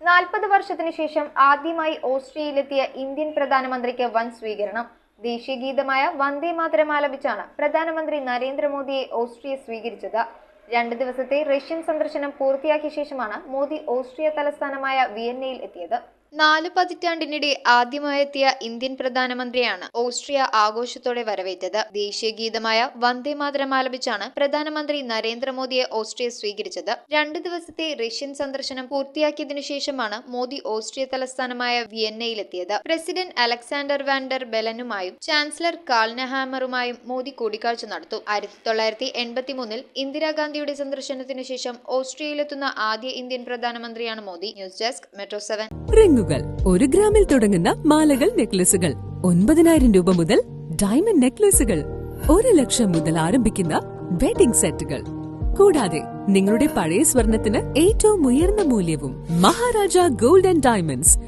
40 വർഷത്തിനു ശേഷം ആദ്യമായി ഓസ്ട്രിയയിലെത്തിയ ഇന്ത്യൻ പ്രധാനമന്ത്രിക്ക് വൻ സ്വീകരണം. ദേശീയ ഗീതമായ വന്ദേ മാതരം ആലപിച്ചാണ് പ്രധാനമന്ത്രി നരേന്ദ്രമോദിയെ ഓസ്ട്രിയ സ്വീകരിച്ചത്. 2 ദിവസത്തെ റഷ്യൻ സന്ദർശനം പൂർത്തിയാക്കിയ ശേഷമാണ് മോദി ഓസ്ട്രിയ തലസ്ഥാനമായ വിയന്നയിൽ എത്തിയത്. 4 പതിറ്റാണ്ടിനിടെ ആദ്യമായെത്തിയ ഇന്ത്യൻ പ്രധാനമന്ത്രിയാണ് ഓസ്ട്രിയ ആഘോഷത്തോടെ വരവേറ്റത്. ദേശീയ ഗീതമായ വന്ദേ മാതരം ആലപിച്ചാണ് പ്രധാനമന്ത്രി നരേന്ദ്രമോദിയെ ഓസ്ട്രിയ സ്വീകരിച്ചത്. 2 ദിവസത്തെ റഷ്യൻ സന്ദർശനം പൂർത്തിയാക്കിയതിനു ശേഷമാണ് മോദി ഓസ്ട്രിയ തലസ്ഥാനമായ വിയന്നയിലെത്തിയത്. പ്രസിഡന്റ് അലക്സാണ്ടർ വാൻ ഡെർ ബെലനുമായും ചാൻസലർ കാൾ നെഹാമറുമായും മോദി കൂടിക്കാഴ്ച നടത്തും. 1983-ൽ ഇന്ദിരാഗാന്ധിയുടെ സന്ദർശനത്തിനു ശേഷം ഓസ്ട്രിയയിലെത്തുന്ന ആദ്യ ഇന്ത്യൻ പ്രധാനമന്ത്രിയാണ് മോദി. News desk metro 7. റിംഗുകൾ 1 ഗ്രാമിൽ തുടങ്ങുന്ന മാലകൾ, നെക്ലസുകൾ 9,000 രൂപ മുതൽ ഡയമണ്ട് നെക്ലസുകൾ 1 ലക്ഷം മുതൽ ആരംഭിക്കുന്ന വെഡിംഗ് സെറ്റുകൾ. കൂടാതെ നിങ്ങളുടെ പഴയ സ്വർണത്തിന് ഏറ്റവും ഉയർന്ന മൂല്യവും. Maharaja gold and diamonds,